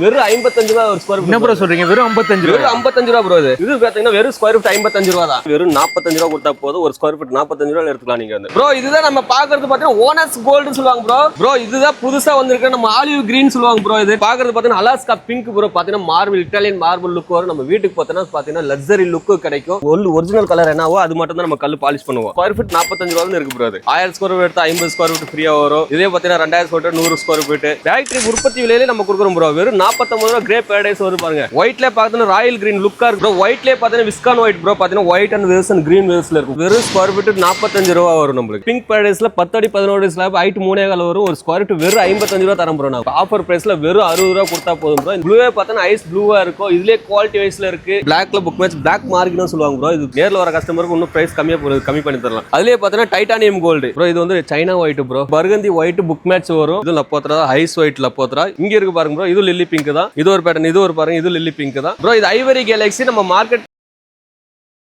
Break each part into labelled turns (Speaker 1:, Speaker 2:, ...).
Speaker 1: வெறும் 55 ரூபா ஒரு ஸ்கொயர்.
Speaker 2: என்ன ப்ரோ சொல்றீங்க? வெறும் 55
Speaker 1: வெறும் 55 ரூபா ப்ரோ. இது பாத்தீங்கன்னா வெறும் ஸ்கொயர் ஃபீட் 55 ரூபா தான். வெறும் 45 ரூபா கொடுத்தா போதும். ஒரு ஸ்கொயர் ஃபீட் 45 ரூபாய் எடுத்துக்கலாம் நீங்க வந்து. ப்ரோ இதுதான் நம்ம பாக்குறது பாத்தீங்கன்னா ஓனர்ஸ் கோல்ட்னு சொல்லுவாங்க ப்ரோ. ப்ரோ இதுதான் புதுசா வந்திருக்க நம்ம ஆலிவ் கிரீன் சொல்லுவாங்க ப்ரோ. இது பாக்குறது பாத்தீங்கன்னா அலாஸ்கா பிங்க் ப்ரோ. பாத்தீங்கன்னா மார்பிள் இட்டாலியன் மார்பிள் லுக் வரும். நம்ம வீட்டுக்கு பாத்தீங்கன்னா லக்ஸரி லுக் கிடைக்கும். ஒரிஜினல் கலர் என்னவோ அது மட்டும் தான் நம்ம கல்லு பாலிஷ் பண்ணுவோம். ஸ்கொயர் ஃபீட் 45 ரூபாய் இருக்கு ப்ரோ. 1000 ஸ்கொயர் ஃபீட் எடுத்தா 50 ஸ்கொயர் ஃபீட் ஃப்ரீயா வரும். இதே பாத்தீங்கன்னா 2000 square feet 100 square feet factory உற்பத்தி விலையில நம்ம கொடுக்குறோம் ப்ரோ. வெறும் 49 ரூபாய் கிரே பேரடைஸ் வருது பாருங்க. ஒயிட்ல பாத்தீங்கன்னா ராயல் கிரீன் லுக்கா இருக்கு ப்ரோ. ஒயிட்ல பாத்தீங்கன்னா விஸ்கான் ஒயிட் ப்ரோ. பாத்தீங்கன்னா white and waves and green வேவ்ஸ்ல இருக்கும். வெறும் ஸ்கொயர் ஃபீட் 45 ரூபாய் வரும் நம்மளுக்கு. பிங்க் பேரடைஸ்ல 10 அடி 11 ஸ்லாப் ஹைட் 3 கால் வரும். ஒரு ஸ்கொயர் ஃபீட் வெறும் 55 ரூபாய் தரம் ப்ரோ. நான் ஆஃபர் பிரைஸ்ல வெறும் 60 ரூபாய் கொடுத்தா போதும் ப்ரோ. ப்ளூவே பாத்தீங்கன்னா ஐஸ் ப்ளூவா இருக்கும். இதுலயே குவாலிட்டி வைஸ்ல இருக்கு. பிளாக்ல புக் மேட்ச் பிளாக் மார்க்னு சொல்லுவாங்க ப்ரோ. இது நேர்ல வர கஸ்டமருக்கு இன்னும் பிரைஸ் கம்மி பண்ணி தரலாம். அதுலயே பாத்தீங்கன்னா டைட்டானியம் கோல்டு ப்ரோ. இது வந்து China white bro. Burgundy white book match வரும். இது லப்போத்ரா ஐஸ் ஒயிட் லப்போத்ரா. இங்க இருக்கு பாருங்க ப்ரோ. இது லில்லி பிங்க் தான். இது ஒரு பேட்டர்ன். இது ஒரு பாருங்க. இது லில்லி பிங்க் தான் ப்ரோ. இது ஐவரி கேலக்ஸி நம்ம மார்க்கெட்.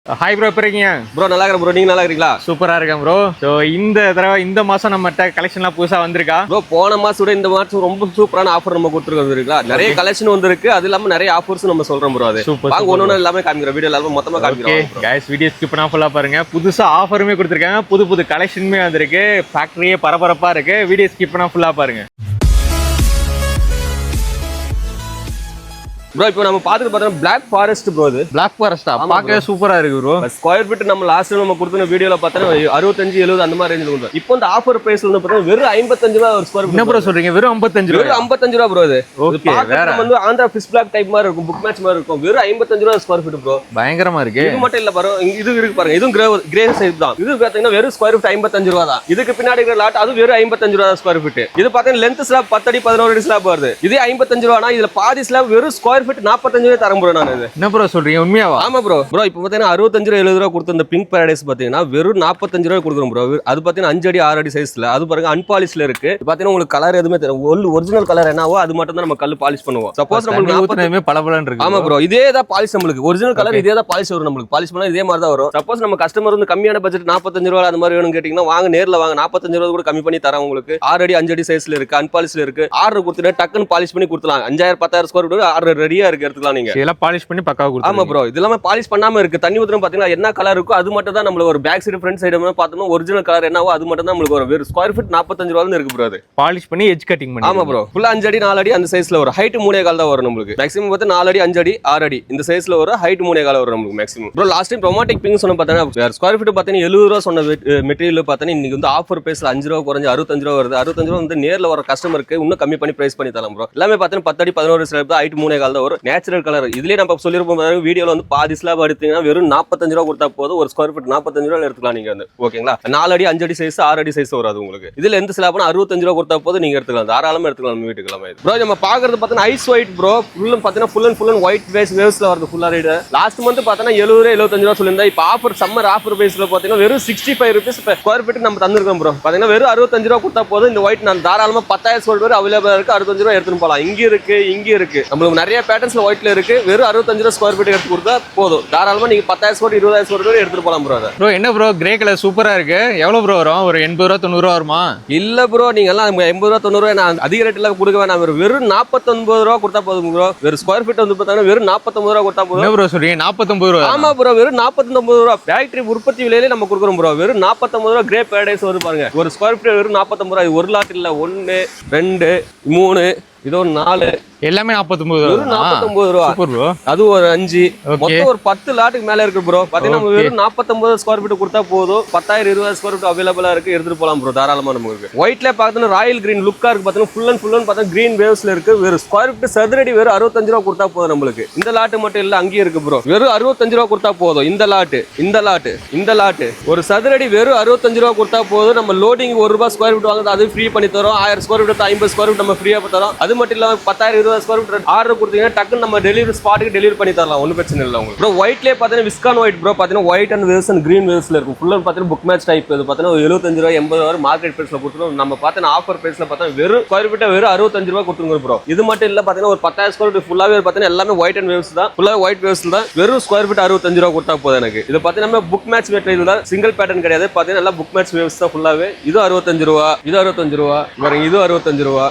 Speaker 2: ஹாய் ப்ரோ, எப்படி இருக்கீங்க
Speaker 1: ப்ரோ? நல்லா இருக்கேன் ப்ரோ. நீங்க நல்லா இருக்கீங்களா?
Speaker 2: சூப்பரா இருக்கேன் ப்ரோ. ஸோ இந்த தடவை இந்த மாசம் நம்மகிட்ட கலெக்ஷன்லாம் புதுசா வந்திருக்கா
Speaker 1: ப்ரோ? போன மாசம் இந்த மாசம் ரொம்ப சூப்பரான ஆஃபர் நம்ம கொடுத்துருக்கோம். நிறைய கலெக்ஷன் வந்திருக்கு. அது இல்லாம நிறைய ஆஃபர்ஸ் நம்ம சொல்றோம் ப்ரோ. அது வாங்க ஒண்ணு எல்லாமே காமிக்கிற வீடியோ எல்லாமே மொத்தமா காமிக்கிறோம்.
Speaker 2: கைஸ் வீடியோ ஸ்கிப் பண்ணா ஃபுல்லா பாருங்க. புதுசா ஆஃபருமே கொடுத்துருக்காங்க. புது கலெக்ஷனுமே வந்திருக்கு. ஃபேக்டரியே பரபரப்பா இருக்கு. வீடியோ ஸ்கிப் பண்ணா ஃபுல்லா பாருங்க.
Speaker 1: ப்ரோ இப்போ நம்ம பாத்துட்டு பார்த்தோம்னா பிளாக் ஃபாரஸ்ட் ப்ரோ. இது
Speaker 2: பிளாக் ஃபாரஸ்டா? பார்க்கவே சூப்பரா இருக்கு ப்ரோ.
Speaker 1: ஸ்கொயர் ஃபீட் நம்ம லாஸ்ட் நம்ம கொடுத்த வீடியோல பார்த்தா 65 70 அந்த மாதிரி ரேஞ்சில கொடுத்தோம். இப்போ இந்த ஆஃபர் பிரைஸ் வந்து பார்த்தா வெறும் 55 ரூபாய் ஒரு ஸ்கொயர் ஃபீட்.
Speaker 2: என்ன ப்ரோ சொல்றீங்க? வெறும் 55 ரூபாய்.
Speaker 1: வெறும் 55 ரூபாய் ப்ரோ. இது
Speaker 2: ஓகே. வேற
Speaker 1: வந்து ஆந்திரா ஃபிஷ் பிளாக் டைப் மாதிரி இருக்கும். புக் மேட்ச் மாதிரி இருக்கும். வெறும் 55 ரூபாய் ஸ்கொயர் ஃபீட் ப்ரோ. பயங்கரமா
Speaker 2: இருக்கு.
Speaker 1: இது மட்டும் இல்ல பாருங்க. இது இருக்கு பாருங்க. இதுவும் கிரே சைஸ் தான். இது பாத்தீங்கன்னா வெறும் ஸ்கொயர் ஃபீட் 55 ரூபாய் தான். இதுக்கு பின்னாடி இருக்கிற லாட் அது வெறும் 55 ரூபாய் ஸ்கொயர் ஃபீட். இது பாத்தீங்கன்னா லென்த் ஸ்லாப் 10 அடி 11 அடி ஸ்லாப் வருது. இதே 55 ரூபாய்னா இதுல பாதி ஸ்லாப் வெறும் ஸ்கொயர் ஃபீட் 45 தரம் ப்ரோ. நான்
Speaker 2: என்ன ப்ரோ சொல்றீங்க? உண்மையாவா?
Speaker 1: ஆமா ப்ரோ. ப்ரோ இப்போ பாத்தீங்கன்னா 65 ரூபாய் 70 ரூபாய் கொடுத்த இந்த பிங்க் பாரடைஸ் பாத்தீங்கன்னா வெறும் 45 ரூபாய் கொடுக்குறோம் ப்ரோ. அது பாத்தீங்கன்னா 5 அடி 6 அடி சைஸ்ல. அது பாருங்க அன்பாலிஷ்ல இருக்கு. பாத்தீங்கன்னா உங்களுக்கு கலர் எதுவுமே தெரியும். ஒரிஜினல் கலர் என்னவோ அது மட்டும் தான் நம்ம கல்லு பாலிஷ் பண்ணுவோம். சப்போஸ் நமக்கு 40
Speaker 2: பளபளன்னு இருக்கு.
Speaker 1: ஆமா ப்ரோ. இதே தான் பாலிஷ் நம்மளுக்கு. ஒரிஜினல் கலர் இதே தான் பாலிஷ் வரும். நம்மளுக்கு பாலிஷ் பண்ணா இதே மாதிரி தான் வரும். சப்போஸ் நம்ம கஸ்டமர் வந்து கம்மியான பட்ஜெட் 45 ரூபாய் அந்த மாதிரி வேணும் கேட்டீங்கன்னா வாங்க நேர்ல வாங்க. 45 ரூபாய் கூட கம்மி பண்ணி தரேன் உங்களுக்கு. 6 அடி 5 அடி சைஸ்ல இருக்கு. அன்பாலிஷ்ல இருக்கு. ஆர்டர் கொடுத்துட்டு டக்குன்னு பாலிஷ் பண்ணி கொடுத்துலாம். 5000 10000 ஸ்கொயர் ஃபீட் ஆர்டர் ரெடியா இருக்கு. எடுத்துக்கலாம் நீங்க.
Speaker 2: இதெல்லாம் பாலிஷ் பண்ணி பக்காவா கொடுத்து.
Speaker 1: ஆமா ப்ரோ. இது எல்லாமே பாலிஷ் பண்ணாம இருக்கு. தண்ணி ஊத்துறோம் பாத்தீங்கன்னா என்ன கலர் இருக்கோ அது மட்டும் தான் நம்மளுக்கு ஒரு பேக் சைடு ஃப்ரண்ட் சைடு பார்த்தோம்னா ஒரிஜினல் கலர் என்னவோ அது மட்டும் தான் நம்மளுக்கு ஒரு வெறும் ஸ்கொயர் ஃபீட் 45 ரூபாயில இருக்கு ப்ரோ. அது
Speaker 2: பாலிஷ் பண்ணி எட்ஜ் கட்டிங் பண்ணி.
Speaker 1: ஆமா ப்ரோ. ஃபுல்லா 5 அடி 4 அடி அந்த சைஸ்ல வரும். ஹைட் 3 கால் தான் வரும் நம்மளுக்கு. மேக்ஸிமம் பார்த்தா 4 அடி 5 அடி 6 அடி இந்த சைஸ்ல வரும். ஹைட் 3 கால் வரும் நம்மளுக்கு மேக்ஸிமம். ப்ரோ லாஸ்ட் டைம் ப்ரோமோட்டிக் பிங்க் சொன்ன பார்த்தா ஸ்கொயர் ஃபீட் பார்த்தீங்கன்னா 70 ரூபாய் சொன்ன மெட்டீரியல் பார்த்தா இன்னைக்கு வந்து ஆஃபர் பிரைஸ்ல 5 ரூபாய் குறைஞ்சு 65 ரூபாய் வருது. 65 ரூபாய் வந்து நேர்ல வர கஸ்டமருக்கு இன்னும் கம்மி பண்ணி பிரைஸ் பண்ணி தரலாம் ப்ரோ. எல்லாமே பார்த்தீங்கன்னா 10 அடி 11 ஸ்லாப் ஹைட் 3 கால் தான் வரும். Natural colour. இதுலயே நம்ம சொல்லிருப்போம் வீடியோல வந்து பாதி ஸ்லாப் எடுத்தீங்கன்னா வெறும் 45 ரூபாய் கொடுத்தா போதும். ஒரு ஸ்கொயர் ஃபீட் 45 ரூபாய் எடுத்துக்கலாம் நீங்க வந்து. ஓகேங்களா? 4 அடி 5 அடி சைஸ் 6 அடி சைஸ் வரும் உங்களுக்கு. இதுல எந்த ஸ்லாப்னா 65 ரூபாய் கொடுத்தா போதும் நீங்க எடுத்துக்கலாம். தாராளமா எடுத்துக்கலாம் நம்ம வீட்டுக்கு எல்லாமே. ப்ரோ நம்ம பாக்குறது பார்த்தா ஐஸ் ஒயிட் ப்ரோ. ஃபுல்லும் பார்த்தீங்கன்னா ஃபுல் அண்ட் ஒயிட் பேஸ் வேவ்ஸ்ல வருது ஃபுல்லா ரேட். லாஸ்ட் மந்த் பார்த்தா 70 ரூபாய் 75 ரூபாய் சொல்லியிருந்தா இப்போ ஆஃபர் சம்மர் ஆஃபர் பேஸ்ல பார்த்தீங்கன்னா வெறும் 65 ரூபீஸ் ஸ்கொயர் ஃபீட் நம்ம தந்திருக்கோம் ப்ரோ. பார்த்தீங்கன்னா வெறும் 65 ரூபாய் கொடுத்தா போதும். இந்த ஒயிட் நான் தாராளமா 10,000 ஸ்கொயர் ஃபீட் அவைலபிளா இருக்கு. 65 ரூபாய் எடுத்துட்டு போகலாம். இங்க இருக்கு நம்மளுக்கு நிறைய பேட்டர்ன்ஸ்ல ஒயிட்ல இருக்கு. வெறும் 65 ரூபாய் ஸ்கொயர் ஃபீட் எடுத்து கொடுத்தா போதும். தாராளமா நீங்க 10,000 ஸ்கொயர் 20,000 ஸ்கொயர் ஃபீட் எடுத்துட்டு போலாம் ப்ரோ.
Speaker 2: ப்ரோ என்ன ப்ரோ கிரே கலர் சூப்பரா இருக்கு. எவ்வளவு ப்ரோ வரும்? ஒரு 80 ரூபாய் 90 ரூபாய் வருமா?
Speaker 1: இல்ல ப்ரோ. நீங்க எல்லாம் 80 ரூபாய் 90 ரூபாய் நான் அதிக ரேட்ல கொடுக்க வேணாம். வெறும் 49 ரூபாய் கொடுத்தா போதும் ப்ரோ. வெறும் ஸ்கொயர் ஃபீட் வந்து பார்த்தீங்கன்னா வெறும் 49 ரூபாய் கொடுத்தா போதும்.
Speaker 2: என்ன ப்ரோ சொல்றீங்க? 49 ரூபாய்?
Speaker 1: ஆமா ப்ரோ. வெறும் 49 ரூபாய் ஃபேக்டரி உற்பத்தி விலையில நம்ம கொடுக்குறோம் ப்ரோ. வெறும் 49 ரூபாய் கிரே பேரடைஸ் வருது பாருங்க. ஒரு ஸ்கொயர் ஃபீட் வெறும் 49 ரூபாய். ஒரு லாட் இல்ல 1 2 3 இதோ 4
Speaker 2: எல்லாமே 49
Speaker 1: ரூபா. அது ஒரு 5 மொத்தம் ஒரு 10 லாட்டுக்கு மேல இருக்கு ப்ரோ. பாத்தீங்கன்னா வெறும் 49 ஸ்கொயர் ஃபீட் கொடுத்தா போதும். 10,000 20,000 ஸ்கொயர் ஃபீட் அவைலபிளா இருக்கு. எடுத்துட்டு போலாம் ப்ரோ. தாராளமா நமக்கு. ஒயிட்ல பாத்தீங்கன்னா ராயல் கிரீன் லுக்கா இருக்கு. பாத்தீங்கன்னா ஃபுல் அண்ட் பார்த்தா கிரீன் வேவ்ஸ்ல இருக்கு. வெறும் ஸ்கொயர் ஃபீட் சதுரடி வெறும் 65 ரூபா கொடுத்தா போதும் நம்மளுக்கு. இந்த லாட்டு மட்டும் இல்ல அங்கேயே இருக்கு ப்ரோ. வெறும் 65 ரூபா கொடுத்தா போதும். இந்த லாட்டு ஒரு சதுரடி வெறும் 65 ரூபா கொடுத்தா போதும். நம்ம லோடிங் 1 ரூபாய் ஸ்கொயர் ஃபீட் வாங்குறது அது ஃப்ரீ பண்ணி தரோம். 1000 ஸ்கொயர் ஃபீட் 50 ஸ்கொயர் ஃபீட் நம்ம ஃப்ரீயா தரோம். அது மட்டும் இல்லாம 10,000 20,000 ஸ்கொயர் ஃபீட் ஆர்டர் கொடுத்தீங்கன்னா டக்குன்னு நம்ம டெலிவரி ஸ்பாட்டுக்கு டெலிவரி பண்ணி தரலாம். ஒன்றும் பிரச்சனை இல்லை உங்களுக்கு. ப்ரோ ஒயிட்லேயே பார்த்தீங்கன்னா விஸ்கான் ஒயிட் ப்ரோ. பார்த்தீங்கன்னா white and waves and green வேவ்ஸ்ல இருக்கும். ஃபுல்லாக பார்த்தீங்கன்னா புக் மேட்ச் டைப். இது பார்த்தீங்கன்னா 75 ரூபாய் 80 ரூபாய் மார்க்கெட் பிரைஸ்ல கொடுத்துருவோம். நம்ம பார்த்தீங்கன்னா ஆஃபர் பிரைஸ்ல பார்த்தா வெறும் ஸ்கொயர் ஃபீட் வெறும் 65 ரூபாய் கொடுத்துருங்க ப்ரோ. இது மட்டும் இல்லை பார்த்தீங்கன்னா ஒரு 10,000 ஸ்கொயர் ஃபீட் ஃபுல்லாகவே பார்த்தீங்கன்னா எல்லாமே ஒயிட் அண்ட் வேவ்ஸ் தான். ஃபுல்லாக ஒயிட் வேவ்ஸ் தான். வெறும் ஸ்கொயர் ஃபீட் 65 ரூபாய் கொடுத்தா போதும் எனக்கு. இது பார்த்தீங்கன்னா புக் மேட்ச் மெட்டீரியல் தான். சிங்கிள் பேட்டர்ன் கிடையாது. பார்த்தீங்கன்னா எல்லாம் புக் மேட்ச் வேவ்ஸ் தான் ஃபுல்லாகவே. இது 65 ரூபா, இது 65 ரூபா, இது 65 ரூபா.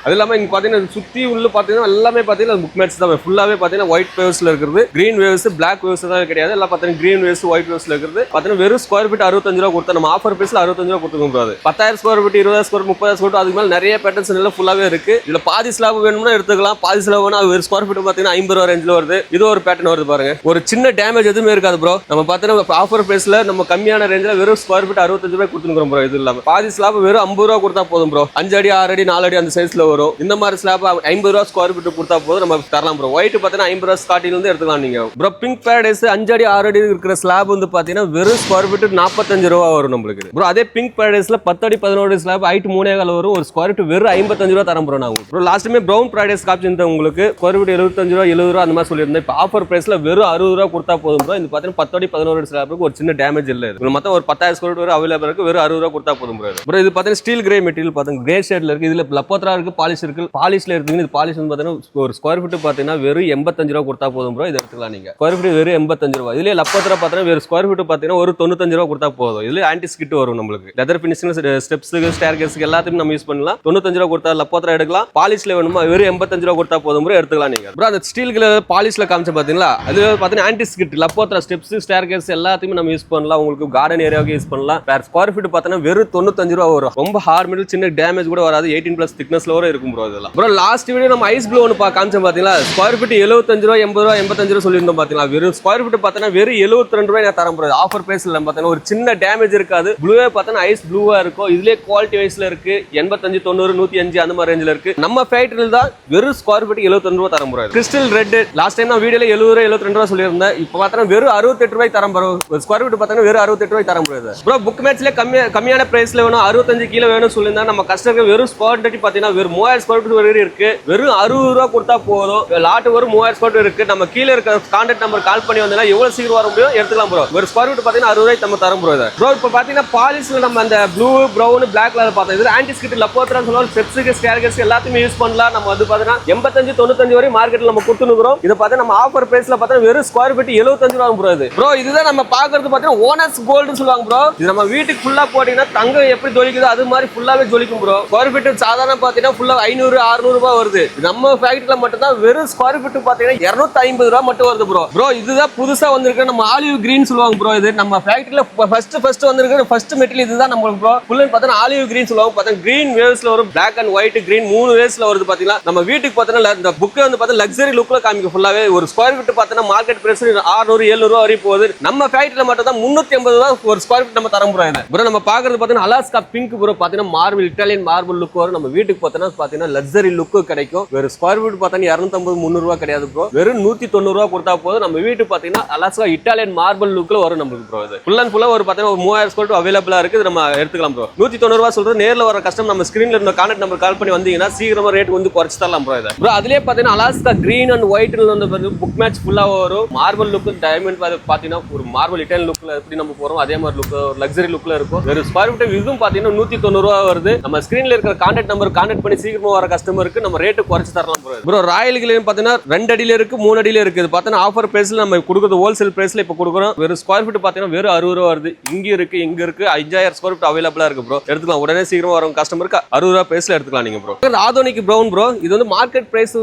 Speaker 1: அது இல்லாம இங்க பாத்தீங்கன்னா சுத்தி உள்ள பாத்தீங்கன்னா எல்லாமே பாத்தீங்கன்னா புக் மேட்ச் தான். ஃபுல்லாவே பாத்தீங்கன்னா ஒயிட் வேவ்ஸ்ல இருக்குது, கிரீன் வேவ்ஸ், பிளாக் வேவ்ஸ் தான் கிடையாது. எல்லாம் பாத்தீங்கன்னா கிரீன் வேவ்ஸ், ஒயிட் வேவ்ஸ்ல இருக்குது. பாத்தீங்கன்னா வெறும் ஸ்கொயர் ஃபீட் 65 ரூபா கொடுத்தா நம்ம ஆஃபர் பிரைஸ்ல 65 ரூபா கொடுத்துக்கோம் bro. 10,000 square feet, 20,000 square, 30,000 square, அதுக்கு மேல நிறைய பேட்டர்ன்ஸ் எல்லாம் ஃபுல்லாவே இருக்கு. இதுல பாதி ஸ்லாப் வேணும்னா எடுத்துக்கலாம், பாதி ஸ்லாப் வேணா ஒரு ஸ்கொயர் ஃபீட் பாத்தீங்கன்னா 50 ரூபா ரேஞ்சில் வருது. இது ஒரு பேட்டர்ன் வருது பாருங்க. ஒரு சின்ன டேமேஜ் எதுவுமே இருக்காது ப்ரோ. நம்ம பாத்தீங்கன்னா ஆஃபர் பிரைஸ்ல நம்ம கம்மியான ரேஞ்சில் வெறும் ஸ்கொயர் ஃபீட் 65 ரூபாய் கொடுத்துருக்கோம் ப்ரோ. இது இல்லாம பாதி ஸ்லாப் வெறும் 50 ரூபா கொடுத்தா போதும் ப்ரோ. 5 அடி 6 அடி 4 அடி அந்த சைஸ்ல வரும். இந்த மாதிரி ஸ்லாப் 50 ரூபா ஸ்கொயர் ஃபீட் கொடுத்தா போதும், நம்ம தரலாம் ப்ரோ. ஒயிட் பாத்தீங்கன்னா 50 ரூபா ஸ்டார்டிங்ல இருந்து எடுத்துக்கலாம் நீங்க ப்ரோ. பிங்க் பாரடைஸ் 5 அடி 6 அடி இருக்கிற ஸ்லாப் வந்து பாத்தீங்கன்னா வெறும் ஸ்கொயர் ஃபீட் 45 ரூபா வரும் நம்மளுக்கு ப்ரோ. அதே பிங்க் பாரடைஸ்ல 10 அடி 11 அடி ஸ்லாப் ஹைட் 3.5 வரும். ஒரு ஸ்கொயர் ஃபீட் வெறும் 55 ரூபா தரம் ப்ரோ. நான் bro last time brown paradise காமிச்சிருந்தேன் உங்களுக்கு, ஸ்கொயர் ஃபீட் 75 ரூபா 70 ரூபா அந்த மாதிரி சொல்லியிருந்தேன். இப்போ ஆஃபர் பிரைஸ்ல வெறும் 60 ரூபா கொடுத்தா போதும் ப்ரோ. இது பாத்தீங்கன்னா 10 அடி 11 அடி ஸ்லாப்க்கு ஒரு சின்ன டேமேஜ் இல்ல. இது மொத்தம் ஒரு 10,000 ஸ்கொயர் ஃபீட் அவைலபிள் இருக்கு. வெறும் 60 ரூபா கொடுத்தா போதும் ப்ரோ. ப்ரோ இது பாத்தீங்கன்னா ஸ்டீல் கிரே மெட்டீரியல் பாத்தீங்கன்னா கிரே ஷேட்ல இருக்கு. இதுல லப்போத்ரா இருக்கு, பாலிஷ் இருக்கு. பாலிஷ்ல எடுத்தீங்கன்னா இது பாலிஷ் வந்து பாத்தீங்கன்னா ஒரு ஸ்கொயர் ஃபீட் பாத்தீங்கன்னா வெறும் 85 ரூபா கொடுத்தா போதும் ப்ரோ. இது எடுத்துக்கலாம் நீங்க. ஸ்கொயர் ஃபீட் வெறும் 85 ரூபா. இதுல லப்போத்ரா பாத்தீங்கன்னா வெறும் ஸ்கொயர் ஃபீட் பாத்தீங்கன்னா ஒரு 95 ரூபா கொடுத்தா போதும். இதுல ஆன்டி ஸ்கிட் வரும் நம்மளுக்கு. லெதர் ஃபினிஷிங், ஸ்டெப்ஸ்க்கு, ஸ்டேர் கேஸ்க்கு எல்லாத்தையும் நம்ம யூஸ் பண்ணலாம். 95 ரூபா கொடுத்தா லப்போத்ரா எடுக்கலாம். பாலிஷ்ல வேணுமா வெறும் 85 ரூபா கொடுத்தா போதும் ப்ரோ, எடுத்துக்கலாம் நீங்க ப்ரோ. அந்த ஸ்டீல் பாலிஷ்ல காமிச்ச பாத்தீங்களா, அது பாத்தீங்கன்னா ஆன்டி ஸ்கிட், லப்போத்ரா, ஸ்டெப்ஸ், ஸ்டேர் கேஸ் எல்லாத்தையும் நம்ம யூஸ் பண்ணலாம். உங்களுக்கு கார்டன் ஏரியாவுக்கு யூஸ் பண்ணலாம். வேற ஸ்கொயர் ஃபீட் பாத்தீங்கன்னா வெறும் 95 ரூபா வரும். ரொம்ப ஹார்ட் மிடில், சின்ன டேமேஜ் கூட வராது. 18+ திக்னஸ்ல வர இருக்கும் ப்ரோ. இதெல்லாம் ப்ரோ லாஸ்ட் வீடியோ நம்ம ஐஸ் ப்ளூ ஒன்னு காமிச்சோம் பாத்தீங்களா, ஸ்கொயர் ஃபீட் 75 ரூபா 80 ரூபா 85 ரூபா சொல்லியிருந்தோம் பாத்தீங்களா. வெறும் ஸ்கொயர் ஃபீட் பாத்தீங்கன்னா வெறும் 72 ரூபாய் நான் தரம் ப்ரோ. ஆஃபர் பிரைஸ்ல பாத்தீங்கன்னா ஒரு சின்ன டேமேஜ் இருக்காது. ப்ளூவே பாத்தீங்கன்னா ஐஸ் ப்ளூவா இருக்கும். இதுலயே குவாலிட்டி வைஸ்ல இருக்கு. 85 90 105 அந்த மாதிரி ரேஞ்சில இருக்கு. நம்ம ஃபேக்டரியில தான் வெறும் ஸ்கொயர் ஃபீட் 72 ரூபாய் தரம் bro. Crystal red last time நான் வீடியோல 70 ரூபாய் 72 ரூபாய் சொல்லியிருந்தேன். இப்போ பாத்தீங்கன்னா வெறும் 68 ரூபாய் தரம் ப்ரோ. ஒரு ஸ்கொயர் ஃபீட் பாத்தீங்கன்னா வெறும் 68 ரூபாய் தரம் ப்ரோ. ப்ரோ புக் மேட்ச்ல கம்மியான பிரைஸ்ல வேணும் 65 கிலோ வேணும் சொல்லியிருந்தா நம்ம கஸ்டமருக்கு வெறும் குவான்டிட்டி பாத்தீங்கன்னா வெறும் 3000 ஸ்கொயர் ஃபீட் வரைக்கும் இருக்கு. வெறும் 60 ரூபா கொடுத்தா போதும். லாட் வரும் 3000 ஸ்கொயர் ஃபீட் இருக்கு. நம்ம கீழே இருக்க கான்டாக்ட் நம்பர் கால் பண்ணி வந்தா எவ்வளவு சீக்கிரம் வர முடியும் எடுத்துக்கலாம் ப்ரோ. ஒரு ஸ்கொயர் ஃபீட் பாத்தீங்கன்னா 60 ரூபாய் நம்ம தரம் ப்ரோ. ப்ரோ இப்போ பாத்தீங்கன்னா பாலிஷ்ல நம்ம அந்த ப்ளூ பிரவுன் பிளாக் கலர் பார்த்தோம். இது ஆன்டி ஸ்கிட், லப்போத்ரா சொல்லுவாங்க, ஸ்டெப்ஸ்க்கு, ஸ்டேர் கேஸ்க்கு எல்லாத்தையுமே யூஸ் பண்ணலாம். நம்ம வந்து பாத்தீங்கன்னா 85 95 வரை மார்க்கெட்ல நம்ம கொடுத்துனுக்குறோம். இது பாத்தீங்கன்னா நம்ம ஆஃபர் பிரைஸ்ல பாத்தீங்கன்னா வெறும் ஸ்கொயர் ஃபீட் 75 ரூபாய் ப்ரோ. இது ப்ரோ இதுதான் நம்ம பாக்குறது பாத்தீங்கன்னா ஓனர்ஸ் கோல்டுன்னு சொல்லுவாங்க ப்ரோ. இது நம்ம வீட்டுக்கு ஃபுல்லா போட்டீங்கன்னா தங்கம் எப்படி ஜொலிக்குதோ அது மாதிரி ஃபுல்லாவே ஜொலிக்கும் ப்ரோ. ஸ்கொயர் ஃபீட் சாதாரண பாத்தீங்கன்னா ஃபுல்லா 500 600 ரூபாய் வருது. நம்ம ஃபேக்டரியில மட்டும் தான் வெறும் ஸ்கொயர் ஃபீட் பாத்தீங்கன்னா 250 ரூபாய் மட்டும் வருது ப்ரோ. ப்ரோ இதுதான் புதுசா வந்திருக்கு நம்ம ஆலிவ் கிரீன் சொல்லுவாங்க ப்ரோ. இது நம்ம ஃபேக்டரியில ஃபர்ஸ்ட் வந்திருக்கு ஃபர்ஸ்ட் மெட்டீரியல் இதுதான் நம்மளுக்கு ப்ரோ. ஃபுல்லா பாத்தீங்கன்னா ஆலிவ் கிரீன் சொல்லுவாங்க. பாத்தீங்கன்னா கிரீன் வேவ்ஸ்ல வரும், பிளாக் அண்ட் ஒயிட் கிரீன் 3 வேவ்ஸ்ல வருது பாத்தீங்களா. நம்ம வீட்டுக்கு பாத்தீங்கன்னா இந்த புக் வந்து பாத்தீங்கன்னா லக்ஸரி லுக்ல காமிக்கும் ஃபுல்லாவே. ஒரு ஸ்கொயர் ஃபீட் பாத்தீங்கன்னா மார்க்கெட் பிரைஸ் 600 700 ரூபாய் வரை போகுது. நம்ம ஃபேக்டரியில மட்டும் தான் 380 ரூபாய் ஒரு ஸ்கொயர் ஃபீட் நம்ம தரம் ப்ரோ. ப்ரோ நம்ம பாக்குறது பாத்தீங்கன்னா அலாஸ்கா பிங்க் ப்ரோ. பாத்தீங்கன்னா மார்பிள், இட்டாலியன் மார்பிள் லுக் வரும். நம்ம வீட்டுக்கு பாத்தீங்கன்னா லக்ஸரி லுக் கிடைக்கும். வெறும் ஸ்கொயர் ஃபீட் பாத்தீங்கன்னா 250 300 ரூபாய் கிடையாது ப்ரோ. வெறும் 190 ரூபாய் கொடுத்தா போதும். நம்ம வீட்டுக்கு பாத்தீங்கன்னா அலாஸ்கா இட்டாலியன் மார்பிள் லுக்ல வரும் நம்மளுக்கு ப்ரோ. இது ஃபுல் அண்ட் ஃபுல்லா ஒரு பாத்தீங்கன்னா 3000 ஸ்கொயர் ஃபீட் அவைலபிளா இருக்கு. நம்ம எடுத்துக்கலாம் ப்ரோ. 190 ரூபாய் சொல்றது நேர்ல வர கஸ்டமர் நம்ம ஸ்கிரீன்ல இருந்த கான்டாக்ட் நம்பர் கால் பண்ணி வந்தீங்கன்னா சீக்கிரமா ரேட் வந்து குறைச்சு தரலாம் ப்ரோ. இது ப்ரோ அதுலயே பாத்தீங்கன்னா அலாஸ்கா கிரீன் அண்ட் ஒயிட்ல வந்து புக் மேட்ச் ஃபுல்லா வரும். மார்பிள் லுக், டைமண்ட் பாத்தீங்கன்னா ஒரு மார்பிள் இட்டாலியன் லுக்ல எப்படி நம்ம போறோம் அதே மாதிரி லுக் ஒரு லக்ஸரி லுக்ல இருக்கும். வெறும் ஸ்கொயர் ஃபீட் இதுவும் பாத்தீங்கன்னா 190 ரூபாய் வருது. நம்ம ஸ்கிரீன்ல இருக்கிற கான்டாக்ட் நம்பர் கான்டாக்ட் பண்ணி சீக்கிரமா வர கஸ்டமருக்கு நம்ம ரேட் குறைச்சு தரலாம் ப்ரோ. ப்ரோ ராயல் கிளீன் பாத்தீங்கன்னா 2 அடியில இருக்கு 3 அடியில இருக்கு. இது பாத்தீங்கன்னா ஆஃபர் பிரைஸ்ல நம்ம கொடுக்குறது ஹோல்சேல் பிரைஸ்ல இப்ப கொடுக்குறோம். வெறும் ஸ்கொயர் ஃபீட் பாத்தீங்கன்னா வெறும் 60 ரூபாய் வருது. இங்க இருக்கு 5000 ஸ்கொயர் ஃபீட் அவைலபிளா இருக்கு ப்ரோ. எடுத்துக்கலாம் உடனே சீக்கிரமா வர கஸ்டமருக்கு 60 ரூபாய் பிரைஸ்ல எடுத்துக்கலாம் நீங்க ப்ரோ. ஆதோனிக் brown bro. இது வந்து மார்க்கெட் பிரைஸ்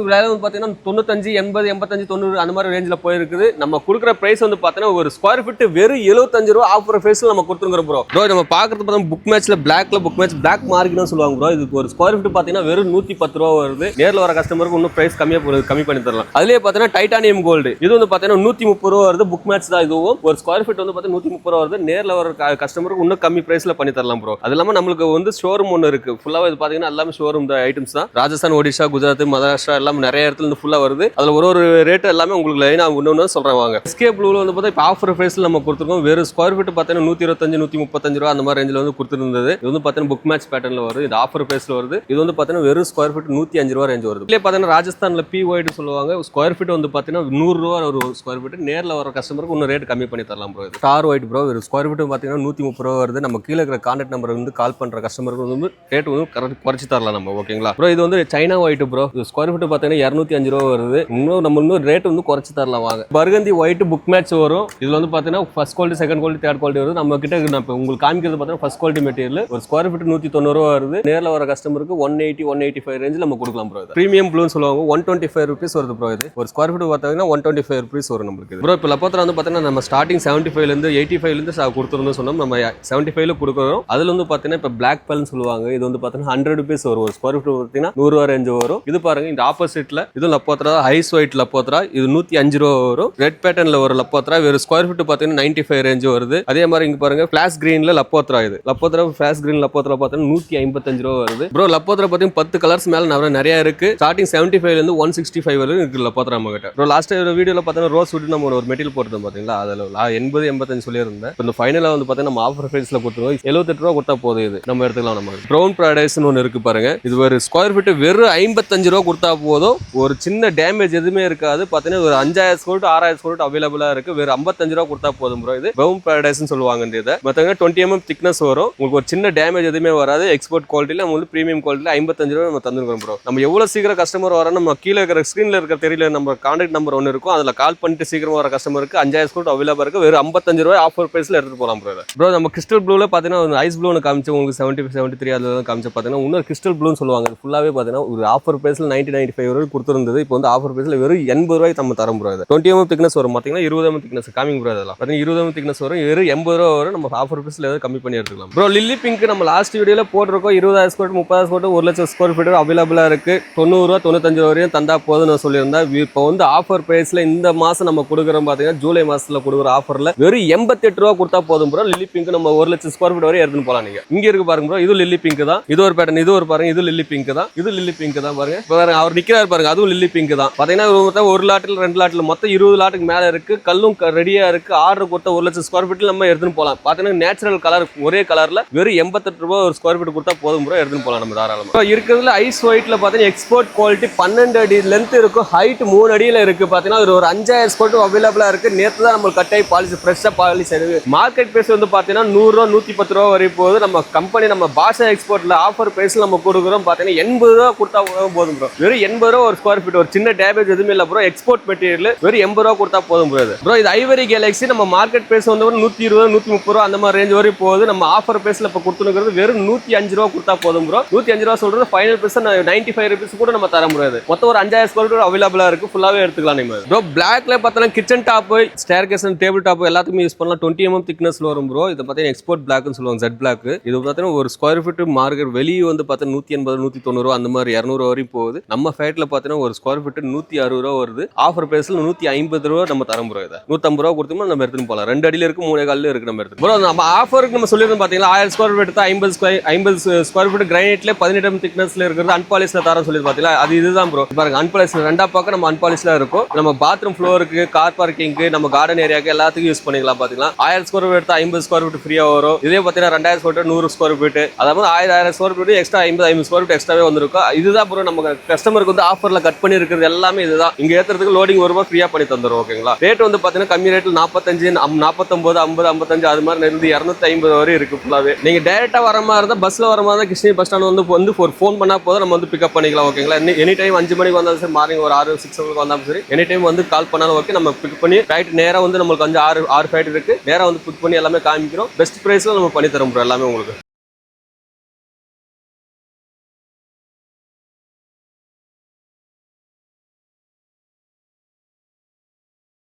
Speaker 1: பாத்தீங்கன்னா 95 80 85 90 அந்த மாதிரி ரேஞ்சில போயிருக்குது. நம்ம கொடுக்குற பிரைஸ் வந்து பாத்தீங்கன்னா ஒரு ஸ்கொயர் ஃபீட் வெறும் 75 ரூபாய் ஆஃபர் பிரைஸ்ல நம்ம கொடுத்துருக்கோம் ப்ரோ. ப்ரோ நம்ம பாக்குறது பாத்தீங்கன்னா புக் மேட்ச்ல பிளாக்ல புக் மேட்ச் பிளாக் மார்க்னு சொல்லுவாங்க ப்ரோ. இது ஒரு ஸ்கொயர் ஃபீட் பாத்தீங்கன்னா வெறும் 110 ரூபாய் வருது. நேர்ல வர கஸ்டமருக்கு இன்னும் பிரைஸ் கம்மி பண்ணி தரலாம். அதுலயே பாத்தீங்கன்னா டைட்டானியம் கோல்டு இது வந்து பாத்தீங்கன்னா 130 ரூபாய் வருது. புக் மேட்ச் தான் இதுவும். ஒரு ஸ்கொயர் ஃபீட் வந்து பாத்தீங்கன்னா 130 ரூபாய் வருது. நேர்ல வர கஸ்டமருக்கு இன்னும் கம்மி பிரைஸ்ல பண்ணி தரலாம் ப்ரோ. அது இல்லாம நம்மளுக்கு வந்து ஷோரூம் ஒன்னு இருக்கு. ஃபுல்லா இது பாத்தீங்கன்னா எல்லாமே ஷோரூம் ஐட்டம்ஸ் தான். ராஜஸ்தான், ஒடிஷா, குஜராத், மகாராஷ்டிரா எல்லாம் நிறைய இடத்துல இருந்து ஃபுல்லா வருது. அதுல ஒரு ரேட் எல்லாமே உங்களுக்கு லைனா ஒன்னு சொல்றேன் வாங்க. எஸ்கே ப்ளூல வந்து பாத்தீங்கன்னா ஆஃபர் பிரைஸ்ல நம்ம கொடுத்துருக்கோம். வெறும் ஸ்கொயர் ஃபீட் பாத்தீங்கன்னா 125 135 ரூபாய் அந்த மாதிரி ரேஞ்சில வந்து கொடுத்துருந்தது. இது வந்து பாத்தீங்கன்னா புக் மேட்ச் பேட்டர்ன்ல வருது. இது ஆஃபர் பிரைஸ்ல வருது. இது வந்து பாத்தீங்கன்னா வெறும் ஸ்கொயர் ஃபீட் 105 ரூபாய் ரேஞ்ச் வருது. இதுல பாத்தீங்கன்னா ராஜஸ்தான்ல பி ஒய்டு சொல்லுவாங்க. ஸ்கொயர் ஃபீட் வந்து பாத்தீங்கன்னா 100 ரூபாய் ஒரு ஸ்கொயர் ஃபீட். நேர்ல வர கஸ்டமருக்கு இன்னும் ரேட் கம்மி பண்ணி தரலாம் ப்ரோ. ஸ்டார் ஒயிட் ப்ரோ ஒரு ஸ்கொயர் ஃபீட் பாத்தீங்கன்னா 130 ரூபாய் வருது. நம்ம கீழே இருக்கிற கான்டாக்ட் நம்பர் வந்து கால் பண்ற கஸ்டமருக்கு வந்து ரேட் வந்து குறைச்சு தரலாம் நம்ம. ஓகேங்களா ப்ரோ. இது வந்து China white bro. Square feet பாத்தீங்கன்னா 205 ரூபாய் வருது. இன்னும் ரேட் வந்து குறைச்சு தரலாம் வாங்க. பர்கந்தி ஒயிட் புக் மேட்ச் வரும். இதுல வந்து பாத்தீங்கன்னா first quality, second quality, third quality வருது. நம்ம கிட்ட உங்களுக்கு காமிக்கிறது பாத்தீங்கன்னா ஃபர்ஸ்ட் குவாலிட்டி மெட்டீரியல். ஒரு ஸ்கொயர் ஃபீட் 190 ரூபாய் வருது. நேர்ல வர கஸ்டமருக்கு 180 180-185 ரேஞ்சில் நம்ம கொடுக்கலாம் ப்ரோ. ப்ரீமியம் ப்ளூன்னு சொல்லுவாங்க. 125 ருபீஸ் வருது ப்ரோ. இது ஒரு ஸ்கொயர் ஃபீட் பார்த்தீங்கன்னா 125 ருபீஸ் வரும் நம்மளுக்கு ப்ரோ. இப்போ லப்போத்ரா வந்து பார்த்தீங்கன்னா நம்ம ஸ்டார்டிங் 75லேருந்து 85லேருந்து கொடுத்துருந்தோம் சொன்னோம். நம்ம 75ல கொடுக்குறோம். அதில் வந்து பார்த்தீங்கன்னா இப்போ பிளாக் பெல்னு சொல்லுவாங்க. இது வந்து பார்த்தீங்கன்னா 100 ருபீஸ் வரும். ஒரு ஸ்கொயர் ஃபீட் பார்த்தீங்கன்னா 100 ரூபா ரேஞ்சு வரும். இது பாருங்க இந்த ஆப்போசிட்ல இது லப்போத்ரா ஐஸ் ஒயிட் லப்போத்ரா. இது 105 ரூபா வரும். ரெட் பேட்டர்ன்ல ஒரு லப்போத்ரா ஒரு ஸ்கொயர் ஃபீட் பார்த்தீங்கன்னா 95 ரேஞ்சு வருது. அதே மாதிரி இங்க பாருங்க ஃபிளாஷ் கிரீன்ல லப்போத்ரா. இது லப்போத்ரா ஃபிளாஷ் கிரீன் லப்போத்ரா பார்த்தீங்கன்னா 155 ரூபா வருது ப்ரோ. லப்போத்ரா பார்த்தீங்கன்னா 10 கலர்ஸ் மேல நிறைய இருக்கு. ஸ்டார்டிங் 75 ல இருந்து 165 வரைக்கும் இருக்கு லப்போத்ரா நம்ம கிட்ட ப்ரோ. லாஸ்ட் வீடியோல பார்த்தீங்கன்னா ரோஸ் வுட் நம்ம ஒரு மெட்டீரியல் போட்டுருந்தோம் பாத்தீங்களா. அதுல 80-85 சொல்லியிருந்தேன். இந்த ஃபைனலா வந்து பார்த்தீங்கன்னா நம்ம ஆஃபர் பிரைஸ்ல கொடுத்துருவோம். 78 ரூபா கொடுத்தா போதும். இது நம்ம எடுத்துக்கலாம். நம்ம ப்ரௌன் பாரடைஸ்னு ஒன்று இருக்கு பாருங்க. இது ஒரு ஸ்கொயர் ஃபீட் வெறும் 55 ரூபா கொடுத்தா போதும். ஒரு சின்ன டேமேஜ் எதுவுமே இருக்காது. பார்த்தீங்கன்னா ஒரு 5000 ஸ்கொயர் 6000 ஸ்கொயர் அவைலபிளா இருக்கு. வெறும் 55 ரூபா கொடுத்தா போதும் ப்ரோ. இது ப்ரௌன் பாரடைஸ்னு சொல்லுவாங்க. இந்த பார்த்தீங்கன்னா 20 mm திக்னஸ் வரும். உங்களுக்கு ஒரு சின்ன டேமேஜ் எதுவுமே வராது. எக்ஸ்போர்ட் குவாலிட்டியில உங்களுக்கு பிரீமியம் குவாலிட்டியில 55 ரூபா நம்ம தந்துருக்கோம் ப்ரோ. நம்ம எவ்வளவு சீக்கிரம் கஸ்டமர் வர நம்ம கீழே இருக்கிற ஸ்கிரீன்ல இருக்கிற தெரியல நம்ம கான்டாக்ட் நம்பர் ஒன்று இருக்கும். அதில் கால் பண்ணிட்டு சீக்கிரம் வர கஸ்டமருக்கு 5000 ஸ்கொயர் அவைலபிளா இருக்கு. வெறும் 55 ரூபாய் ஆஃபர் பிரைஸ்ல எடுத்துட்டு போலாம் ப்ரோ. ப்ரோ நம்ம கிறிஸ்டல் ப்ளூல பார்த்தீங்கன்னா ஐஸ் ப்ளூன்னு காமிச்சு உங்களுக்கு 73 அதில் காமிச்சு பார்த்தீங்கன்னா இன்னொரு கிறிஸ்டல் ப்ளூன்னு சொல்லுவாங்க. ஃபுல்லாவே பார்த்தீங்கன்னா ஒரு ஆஃபர் பிரைஸ்ல 90-95 ரூபாய் கொடுத்துருந்தது. இப்போ வந்து ஆஃபர் பிரைஸ்ல வெறும் 80 ரூபாய் நம்ம தரம் ப்ரோ. 20 mm திக்னஸ் வரும். பார்த்தீங்கன்னா 20 mm திக்னஸ் காமிங் ப்ரோ. அதெல்லாம் பார்த்தீங்கன்னா 20 mm திக்னஸ் வரும். வெறும் 80 ரூபா வரும். நம்ம ஆஃபர் பிரைஸ்ல ஏதாவது கம்மி பண்ணி எடுத்துக்கலாம் ப்ரோ. லில்லி பிங்க் நம்ம லாஸ்ட் வீடியோல போட்டிருக்கோம். 20,000 ஸ்கொயர் 30,000 ஸ்கொயர் 1 லட்சம் ஸ்கொயர் ஃபீட் அவைலபிளா இருக்கு. 90 ரூபா 95 வரையும் தந்தா போதும் நான் சொல்லியிருந்தேன். இப்போ வந்து ஆஃபர் பிரைஸ்ல இந்த மாசம் நம்ம கொடுக்குறோம். பார்த்தீங்கன்னா ஜூலை மாசத்துல கொடுக்குற ஆஃபர்ல வெறும் 88 ரூபா கொடுத்தா போதும் ப்ரோ. லில்லி பிங்க் நம்ம 1 லட்சம் ஸ்கொயர் ஃபீட் வரை எடுத்துன்னு போலாம். நீங்க இங்க இருக்கு பாருங்க ப்ரோ. இது லில்லி பிங்க் தான். இது ஒரு பேட்டர்ன். இது ஒரு பாருங்க. இது லில்லி பிங்க் தான். இது லில்லி பிங்க் தான் பாருங்க. பாருங்க அவர் நிக்கிறாரு பாருங்க. அதுவும் லில்லி பிங்க் தான். பாத்தீங்கன்னா ஒரு லாட்டில் 2 லாட்டில் மொத்தம் 20 லாட்டுக்கு மேல இருக்கு. கல்லும் ரெடியா இருக்கு. ஆர்டர் கொடுத்த 1 லட்சம் ஸ்கொயர் ஃபீட்ல நம்ம எடுத்துன்னு போலாம். பாத்தீங்கன்னா நேச்சுரல் கலர் ஒரே கலர்ல வெறும் 88 ரூபாய் ஒரு ஸ்கொயர் ஃபீட் கொடுத்தா போதும் ப்ரோ. எடுத்துன்னு போலாம் நம்ம தாராளமா. இருக்கிறதுல ஐஸ் ஒயிட்ல பாத்தீங்கன்னா எக்ஸ்போர்ட் குவாலிட்டி 12 அடி லென்த் இருக்கும். ஹைட் 3 அடியில இருக்கு. பாத்தீங்கன்னா ஒரு 5000 ஸ்கொயர் ஃபீட் அவைலபிளா இருக்கு. நேத்து தான் நம்ம கட்டாய் பாலிசி ஃப்ரெஷ்ஷா பாலிசி இருக்கு. மார்க்கெட் பிரைஸ் வந்து பாத்தீங்கன்னா 100 ரூபா 110 ரூபா வரை போகுது. நம்ம கம்பெனி நம்ம பாஷா எக்ஸ்போர்ட்ல ஆஃபர் பிரைஸ்ல நம்ம கொடுக்குறோம். பாத்தீங்கன்னா 80 ரூபா கொடுத்தா போதும் ப்ரோ. வெறும் 80 ரூபா ஒரு ஸ்கொயர் ஃபீட். ஒரு சின்ன டேமேஜ் எதுவுமே இல்ல ப்ரோ. எக்ஸ்போர்ட் மெட்டீரியல் வெறும் 80 ரூபா கொடுத்தா போதும் ப்ரோ. ப்ரோ இது ஐவரி கேலக்ஸி. நம்ம மார்க்கெட் பிரைஸ் வந்து 120 130 ரூபா அந்த மாதிரி ரேஞ்ச் வரை போகுது. நம்ம ஆஃபர் பிரைஸ்ல இப்ப கொடுத்துருக்கிறது வெறும் 105 ரூபா கொடுத்தா போதும் ப்ரோ. 105 ரூபா சொல்றது ஃபைனல் பிரைஸ் 95 ருபீஸ் கூட நம்ம தர முடியாது. மொத்தம் ஒரு 5000 ஸ்கொயர் ஃபீட் அவைலபிளா இருக்கு. ஃபுல்லாவே எடுத்துக்கலாம் நீங்க ப்ரோ. பிளாக்ல பார்த்தா kitchen top, staircase, table top எல்லாத்துக்குமே யூஸ் பண்ணலாம். 20 mm திக்னஸ்ல வரும் ப்ரோ. இது பார்த்தீங்கன்னா எக்ஸ்போர்ட் பிளாக்னு சொல்லுவாங்க. Jet black. இது பார்த்தீங்கன்னா ஒரு ஸ்கொயர் ஃபீட் மார்க்கெட் வெளியே வந்து பார்த்தா 180 190 ரூபா அந்த மாதிரி 200 வரையும் போகுது. நம்ம ஃபேட்ல பார்த்தீங்கன்னா ஒரு ஸ்கொயர் ஃபீட் 160 ரூபா வருது. ஆஃபர் பிரைஸ்ல 150 ரூபா நம்ம தரம் ப்ரோ. இதை 150 ரூபா கொடுத்தோம்னா நம்ம எடுத்துன்னு போகலாம். 2 அடியில இருக்கு 3 காலில இருக்கு நம்ம எடுத்து ப்ரோ. நம்ம ஆஃபருக்கு நம்ம சொல்லியிருந்தோம் பார்த்தீங்கன்னா 1000 ஸ்கொயர் ஃபீட் எடுத்தா 50 ஸ்கொயர் ஃபீட் கிரானைட்ல 18 mm திக்னஸ்ல இருக்கிறது அன்பாலிஷ்ல தரம் சொல்லி பார்த்தீங்களா. அது இதுதான் ப்ரோ. பாருங்க அன்பாலிஷ்ல ரெண்டா பக்கம் நம்ம அன்பாலிஷ்ல இருக்கும். நம்ம பாத்ரூம் ஃப்ளோருக்கு, கார் பார்க்கிங்க்கு, நம்ம கார்டன் ஏரியாக்கு எல்லாத்துக்கும் யூஸ் பண்ணிக்கலாம். பாத்தீங்களா 1000 ஸ்கொயர் ஃபீட் எடுத்தா 50 ஸ்கொயர் ஃபீட் ஃப்ரீயா வரும். இதே பார்த்தீங்கன்னா 2000 ஸ்கொயர் ஃபீட் 100 ஸ்கொயர் ஃபீட் அதாவது 1000 square feet extra 50 square feet எக்ஸ்ட்ராவே வந்திருக்கும். இதுதான் ப்ரோ நம்ம கஸ்டமருக்கு வந்து ஆஃபர்ல கட் பண்ணி இருக்கிறது எல்லாமே இதுதான். இங்க ஏத்துறதுக்கு லோடிங் ஒரு ரூபாய் ஃப்ரீயா பண்ணி தந்துரும். ஓகேங்களா. ரேட் வந்து பாத்தீங்கன்னா கம்மி ரேட்ல 45 49 50 55 அது மாதிரி இருந்து 250 வரை இருக்கு ஃபுல்லாவே. நீங்க டைரக்டா வர மாதிரி இருந்தா பஸ்ல வர மாதிரி கிருஷ்ணகிரி பஸ் ஸ்டாண்ட் வந்து ஒரு ஃபோன் பண்ணா போதும் நம்ம வந்து பிக்கப் பண்ணிக்கலாம். ஓகேங்களா. எனி டைம் 5 மணிக்கு வந்தாலும் சரி, மார்னிங் ஒரு 6 வந்தாலும் சரி, எனி டைம் வந்து கால் பண்ணாலும் ஓகே. நம்ம பிக் பண்ணி ரைட் நேரா வந்து நம்மளுக்கு வந்து 6 ஃபைட் இருக்கு. நேரா வந்து பிக் பண்ணி எல்லாமே காமிக்கிறோம். பெஸ்ட் பிரைஸ்ல நம்ம பண்ணி தரோம் ப்ரோ எல்லாமே உங்களுக்கு.